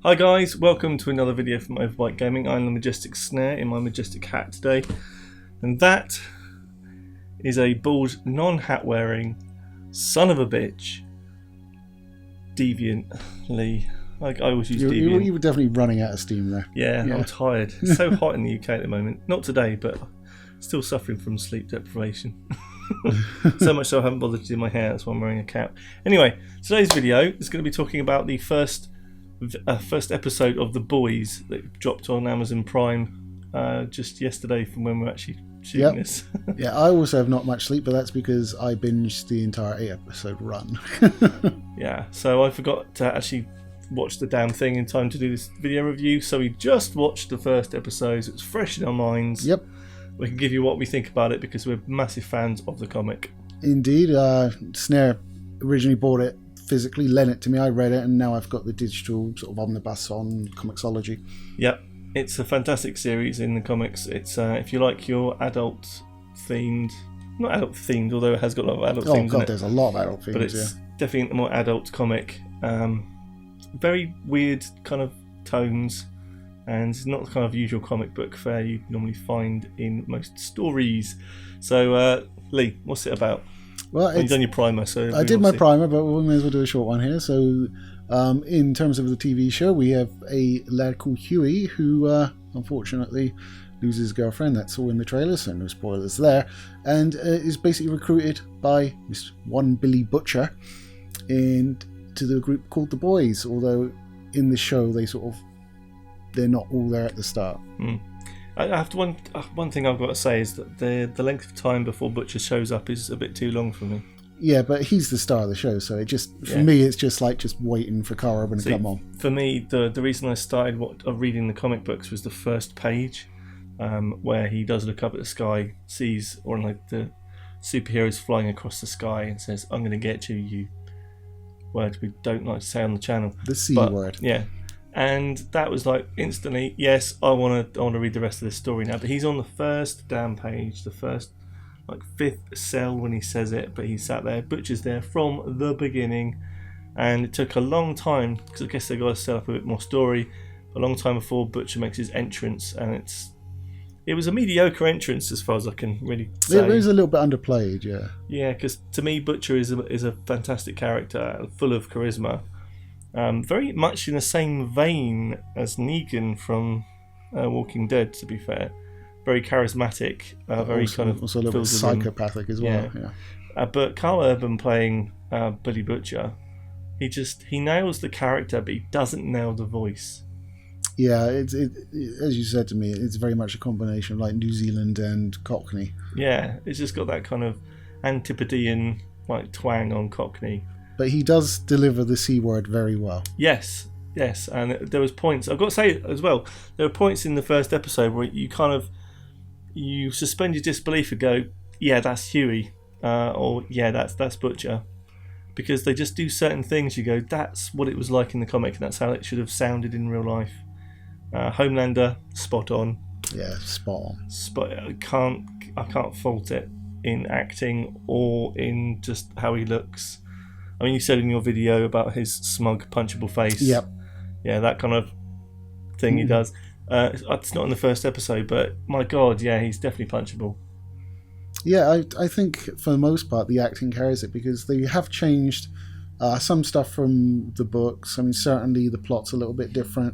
Hi guys, welcome to another video from Overbite Gaming. I'm the Majestic Snare in my Majestic hat today, and that is a bald, non-hat wearing, son of a bitch, Deviant Lee. I always use Deviant. You were definitely running out of steam there. Yeah, I'm tired. It's so hot in the UK at the moment. Not today, but still suffering from sleep deprivation. So much so I haven't bothered to do my hair, that's why I'm wearing a cap. Anyway, today's video is going to be talking about the first episode of The Boys that dropped on Amazon Prime just yesterday from when we're actually shooting this. Yeah, I also have not much sleep, but that's because I binged the entire 8-episode run. Yeah, so I forgot to actually watch the damn thing in time to do this video review, so we just watched the first episode, so it's fresh in our minds. Yep. We can give you what we think about it because we're massive fans of the comic. Indeed. Snare originally bought it physically, lent it to me, I read it, and now I've got the digital sort of omnibus on Comixology. Yep, it's a fantastic series in the comics. It's if you like your adult themed, not adult themed, although it has got a lot of adult themes in it. There's a lot of adult themes, but it's definitely a more adult comic. Very weird kind of tones, and it's not the kind of usual comic book fare you normally find in most stories. So, Lee, what's it about? Well, you've done your primer, so I did my primer, but we may as well do a short one here. So, in terms of the TV show, we have a lad called Huey who, unfortunately, loses his girlfriend. That's all in the trailer, so no spoilers there. And is basically recruited by this one Billy Butcher into the group called The Boys. Although in the show, they're not all there at the start. I have to, one thing I've got to say is that the length of time before Butcher shows up is a bit too long for me. Yeah, but he's the star of the show, so it just for me it's just like waiting for Carl Urban to come on. For me, the reason I started reading the comic books was the first page, where he does look up at the sky, sees one of the superheroes flying across the sky, and says, "I'm going to get you." You words we don't like to say on the channel. The C word. Yeah. And that was like instantly, yes, I want to read the rest of this story now. But he's on the first damn page, the first fifth cell when he says it. But he sat there, Butcher's there from the beginning, and it took a long time because I guess they got to set up a bit more story. A long time before Butcher makes his entrance, and it was a mediocre entrance as far as I can really say. It was a little bit underplayed, yeah. Yeah, because to me, Butcher is a fantastic character, full of charisma. Very much in the same vein as Negan from Walking Dead, to be fair. Very charismatic, very kind of also a little bit psychopathic as well. Yeah. But Carl Urban playing Billy Butcher, he nails the character, but he doesn't nail the voice. Yeah, it as you said to me, it's very much a combination of New Zealand and Cockney. Yeah, it's just got that kind of Antipodean twang on Cockney. But he does deliver the C word very well. Yes, and there was points. I've got to say as well, there were points in the first episode where you suspend your disbelief and go, yeah, that's Huey, or yeah, that's Butcher, because they just do certain things. You go, that's what it was like in the comic, and that's how it should have sounded in real life. Homelander, spot on. Yeah, spot on. I can't fault it in acting or in just how he looks. I mean, you said in your video about his smug, punchable face. Yep. Yeah, that kind of thing he does. It's not in the first episode, but my God, yeah, he's definitely punchable. Yeah, I think for the most part the acting carries it because they have changed some stuff from the books. I mean, certainly the plot's a little bit different.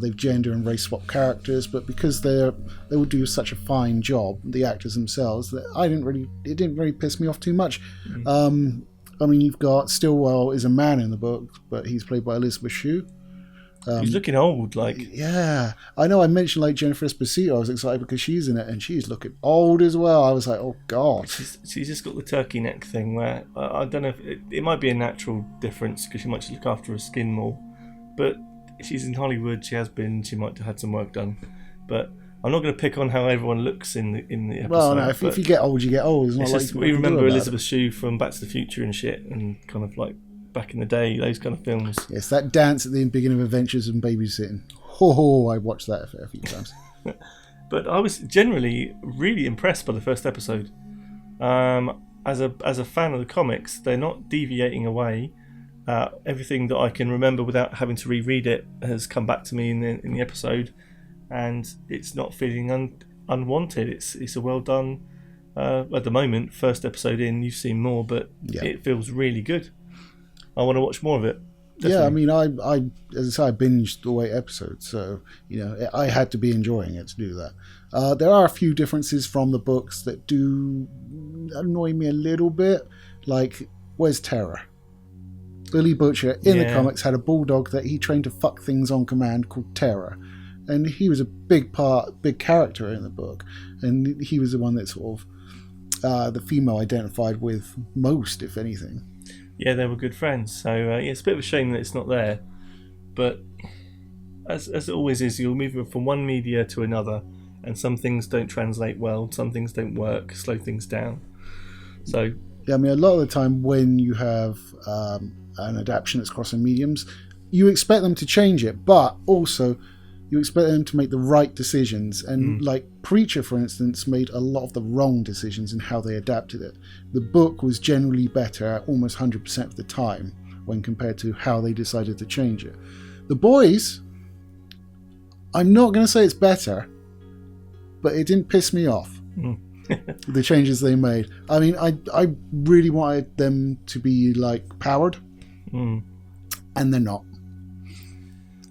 They've gender and race swapped characters, but because they would do such a fine job, the actors themselves, that it didn't really piss me off too much. I mean, you've got Stillwell is a man in the book, but he's played by Elizabeth Shue. He's looking old, Yeah, I know. I mentioned Jennifer Esposito. I was excited because she's in it, and she's looking old as well. I was like, oh God. She's just got the turkey neck thing where I don't know if it might be a natural difference because she might just look after her skin more. But she's in Hollywood. She has been. She might have had some work done. But I'm not going to pick on how everyone looks in the episode. Well, no, if you get old, you get old. It's just, we remember Elizabeth Shue from Back to the Future and shit, and kind of back in the day, those kind of films. Yes, that dance at the beginning of Adventures and Babysitting. I watched that a few times. But I was generally really impressed by the first episode. As a fan of the comics, they're not deviating away. everything that I can remember without having to reread it has come back to me in the episode, and it's not feeling unwanted. It's a well done. At the moment, first episode in, you've seen more, but it feels really good. I want to watch more of it. Definitely. Yeah, I mean, I as I say, I binged all 8 episodes, so I had to be enjoying it to do that. There are a few differences from the books that do annoy me a little bit. Like, where's Terror? Billy Butcher in the comics had a bulldog that he trained to fuck things on command called Terror, and he was a big character in the book, and he was the one that sort of the female identified with most, if anything. Yeah, they were good friends. So it's a bit of a shame that it's not there. But as it always is, you're moving from one media to another, and some things don't translate well, some things don't work, slow things down. So yeah, I mean, a lot of the time when you have an adaptation that's crossing mediums, you expect them to change it, but also you expect them to make the right decisions. And like Preacher, for instance, made a lot of the wrong decisions in how they adapted it. The book was generally better almost 100% of the time when compared to how they decided to change it. The Boys, I'm not going to say it's better, but it didn't piss me off. The changes they made. I mean, I really wanted them to be like powered, and they're not.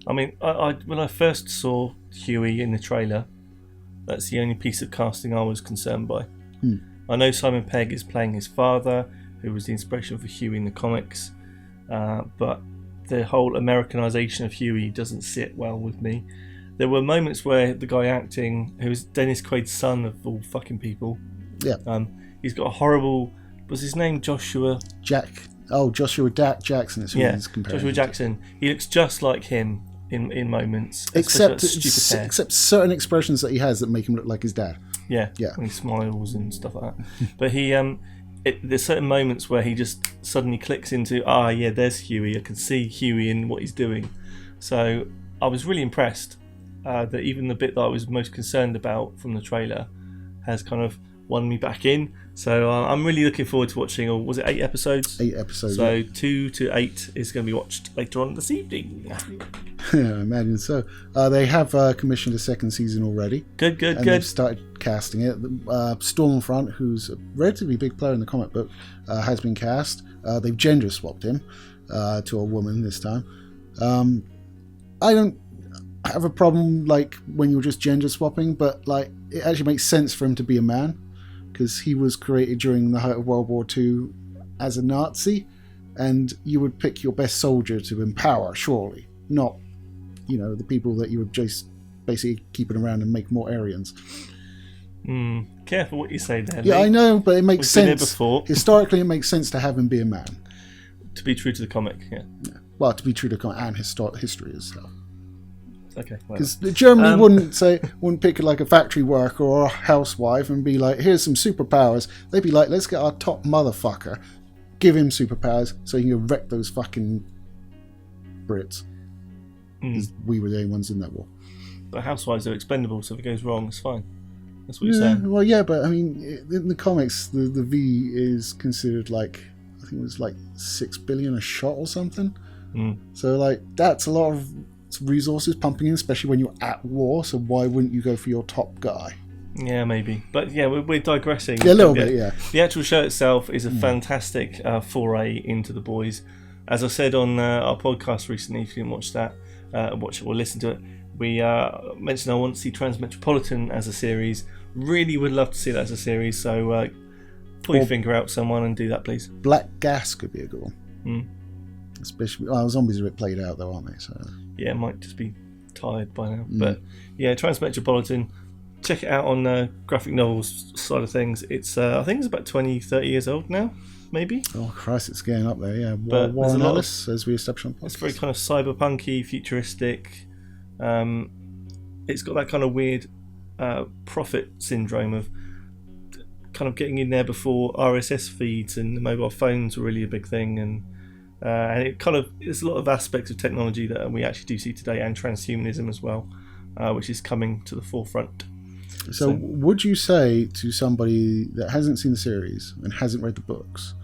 I mean, I when I first saw Huey in the trailer, that's the only piece of casting I was concerned by. I know Simon Pegg is playing his father, who was the inspiration for Huey in the comics, but the whole Americanization of Huey doesn't sit well with me. There were moments where the guy acting, who was Dennis Quaid's son of all fucking people, he's got a horrible, was his name Joshua? Joshua Jackson is who he's comparing. Joshua Jackson. He looks just like him in moments, except certain expressions that he has that make him look like his dad. Yeah. When he smiles and stuff like that. But he, there's certain moments where he just suddenly clicks into, there's Huey. I can see Huey in what he's doing. So I was really impressed that even the bit that I was most concerned about from the trailer has kind of won me back in. So I'm really looking forward to watching. Or was it 8 episodes? 8 episodes. So 2 to 8 is going to be watched later on this evening. Yeah, I imagine so. They have commissioned a second season already. Good. They've started casting it. Stormfront, who's a relatively big player in the comic book, has been cast. They've gender swapped him to a woman this time. I don't have a problem like when you're just gender swapping, but like it actually makes sense for him to be a man, because he was created during the height of World War II as a Nazi, and you would pick your best soldier to empower, surely, not the people that you would just basically keeping around and make more Aryans. Careful what you say there. Yeah, I know, but it makes sense. Before. Historically, it makes sense to have him be a man. To be true to the comic, yeah. Well, to be true to the comic and history itself. Okay. Because Germany wouldn't pick like a factory worker or a housewife and be like, here's some superpowers. They'd be like, let's get our top motherfucker, give him superpowers so he can wreck those fucking Brits. Because we were the only ones in that war. But housewives are expendable, so if it goes wrong, it's fine. That's what you're saying. Well, yeah, but I mean, in the comics, the V is considered like, I think it was like 6 billion a shot or something. So like, that's a lot of resources pumping in, especially when you're at war. So why wouldn't you go for your top guy? Yeah, maybe. But yeah, we're digressing. Yeah, a little bit, yeah. The actual show itself is a fantastic foray into The Boys. As I said on our podcast recently, if you didn't watch that, watch it or listen to it, we mentioned I want to see Transmetropolitan as a series. Really would love to see that as a series. So pull your finger out, someone, and do that, please. Black Gas could be a good one. Especially, zombies are a bit played out though, aren't they? So yeah, it might just be tired by now. But yeah, Transmetropolitan, check it out on graphic novels side of things. It's I think it's about 20-30 years old now, maybe. Oh Christ, it's getting up there. Yeah, but Warren Ellis, as we established on podcast. It's very kind of cyberpunky, futuristic. It's got that kind of weird prophet syndrome of kind of getting in there before RSS feeds and the mobile phones were really a big thing, and it kind of, there's a lot of aspects of technology that we actually do see today, and transhumanism as well, which is coming to the forefront. So would you say to somebody that hasn't seen the series and hasn't read the books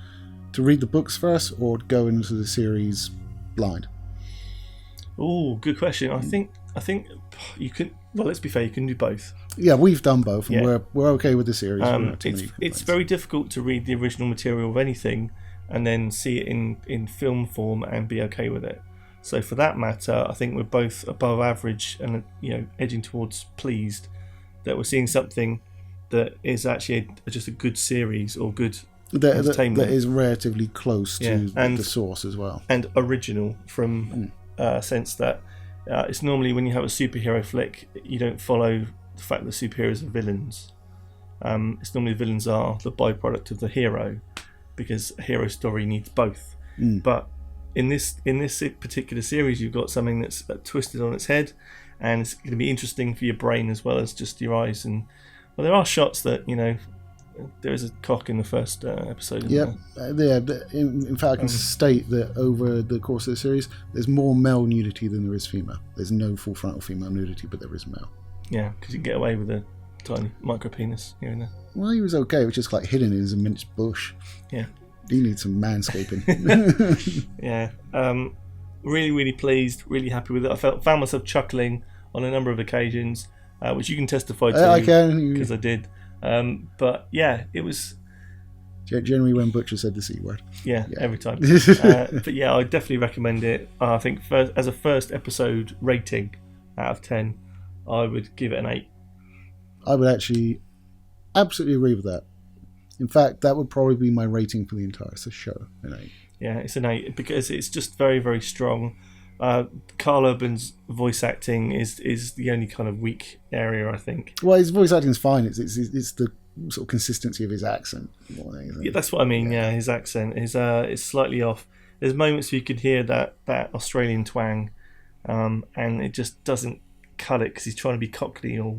to read the books first or go into the series blind? Oh, good question. I think you can. Well, let's be fair. You can do both. Yeah, we've done both, and we're okay with the series. It's very difficult to read the original material of anything and then see it in film form and be okay with it. So for that matter, I think we're both above average and edging towards pleased that we're seeing something that is actually just a good series or good entertainment that is relatively close to the source as well, and original from a sense that it's normally when you have a superhero flick, you don't follow the fact that superheroes are villains. It's normally the villains are the byproduct of the hero, because a hero story needs both. But in this particular series, you've got something that's twisted on its head, and it's going to be interesting for your brain as well as just your eyes. And well, there are shots that there is a cock in the first episode. Yeah. In fact, I can state that over the course of the series, there's more male nudity than there is female. There's no full frontal female nudity, but there is male. Yeah, because you can get away with a tiny micro penis here and there. Well, he was okay. It was just like hidden in a minced bush. Yeah. You need some manscaping. Yeah. Really, really pleased. Really happy with it. I found myself chuckling on a number of occasions, which you can testify to. I can. Because I did. But yeah, it was... Generally when Butcher said the C word. Yeah, every time. But yeah, I definitely recommend it. I think as a first episode rating out of 10, I would give it an 8. I would actually absolutely agree with that. In fact, that would probably be my rating for the entire show, an 8. Yeah, it's an 8 because it's just very, very strong. Carl Urban's voice acting is the only kind of weak area, I think. Well, his voice acting is fine. It's the sort of consistency of his accent. Yeah, that's what I mean. Yeah, his accent is slightly off. There's moments where you could hear that Australian twang, and it just doesn't cut it because he's trying to be Cockney or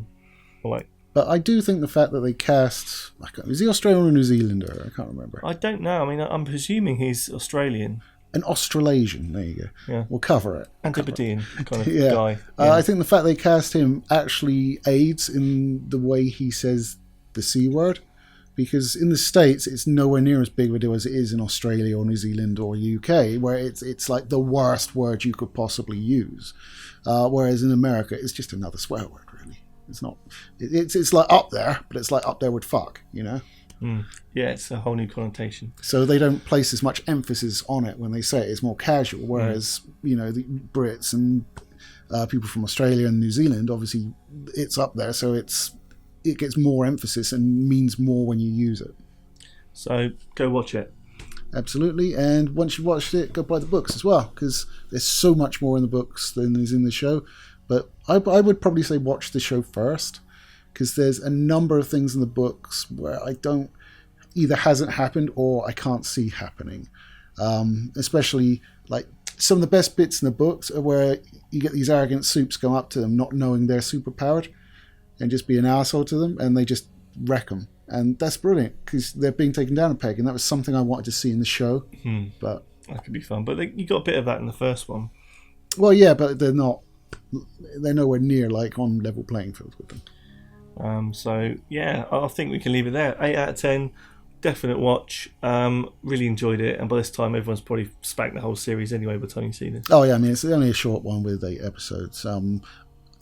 like. But I do think the fact that they cast... Is he Australian or New Zealander? I can't remember. I don't know. I mean, I'm presuming he's Australian. An Australasian. There you go. Yeah. We'll cover it. Antipodean kind of guy. Yeah. I think the fact they cast him actually aids in the way he says the C word. Because in the States, it's nowhere near as big of a deal as it is in Australia or New Zealand or UK, where it's like the worst word you could possibly use. Whereas in America, it's just another swear word, really. It's not. It's like up there, but it's like up there with fuck, Yeah, it's a whole new connotation. So they don't place as much emphasis on it when they say it. It's more casual. Whereas the Brits and people from Australia and New Zealand, obviously, it's up there, so it gets more emphasis and means more when you use it. So go watch it. Absolutely, and once you've watched it, go buy the books as well, because there's so much more in the books than is in the show. But I would probably say watch the show first, because there's a number of things in the books where either hasn't happened or I can't see happening. Especially like some of the best bits in the books are where you get these arrogant supes come up to them not knowing they're superpowered and just be an asshole to them, and they just wreck them. And that's brilliant because they're being taken down a peg, and that was something I wanted to see in the show. But that could be fun. But you got a bit of that in the first one. Well, yeah, but they're nowhere near like on level playing field with them. So yeah, I think we can leave it there. 8 out of 10, definite watch. Really enjoyed it, and by this time everyone's probably spanked the whole series anyway by the time you see this. Oh yeah, I mean it's only a short one with 8 episodes.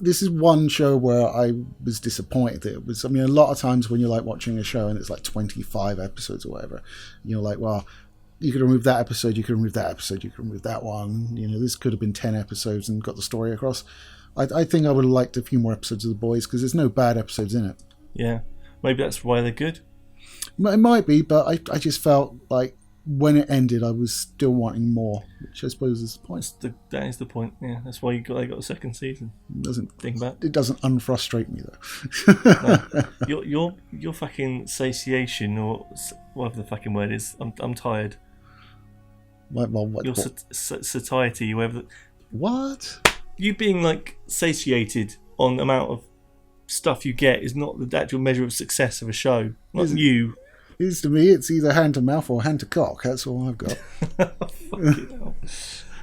This is one show where I was disappointed. It was, a lot of times when you're like watching a show and it's like 25 episodes or whatever, you're like, well, you could remove that episode, you could remove that episode, you could remove that one. This could have been 10 episodes and got the story across. I think I would have liked a few more episodes of The Boys because there's no bad episodes in it. Yeah, maybe that's why they're good. It might be, but I just felt like when it ended, I was still wanting more, which I suppose is the point. That is the point. Yeah, that's why they got a second season. It doesn't unfrustrate me though. No. Your fucking satiation, or whatever the fucking word is. I'm tired. What? Satiety, whatever. What? You being like satiated on the amount of stuff you get is not the actual measure of success of a show. Not you. To me, it's either hand to mouth or hand to cock. That's all I've got. Fucking hell.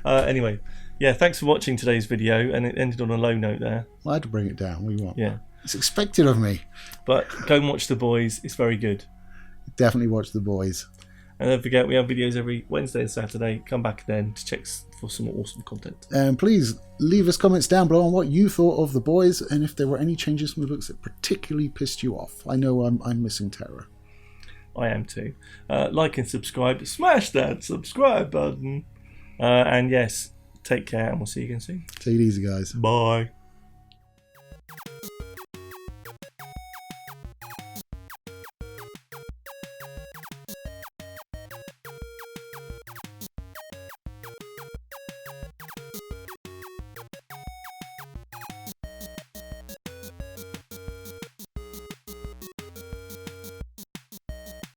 Anyway, yeah, thanks for watching today's video, and it ended on a low note there. I had to bring it down. What do you want? Yeah. It's expected of me. But go and watch The Boys. It's very good. Definitely watch The Boys. And don't forget, we have videos every Wednesday and Saturday. Come back then to check for some more awesome content. And please leave us comments down below on what you thought of The Boys and if there were any changes from the books that particularly pissed you off. I know I'm missing Terror. I am too. Like and subscribe. Smash that subscribe button. And yes, take care and we'll see you again soon. Take it easy, guys. Bye.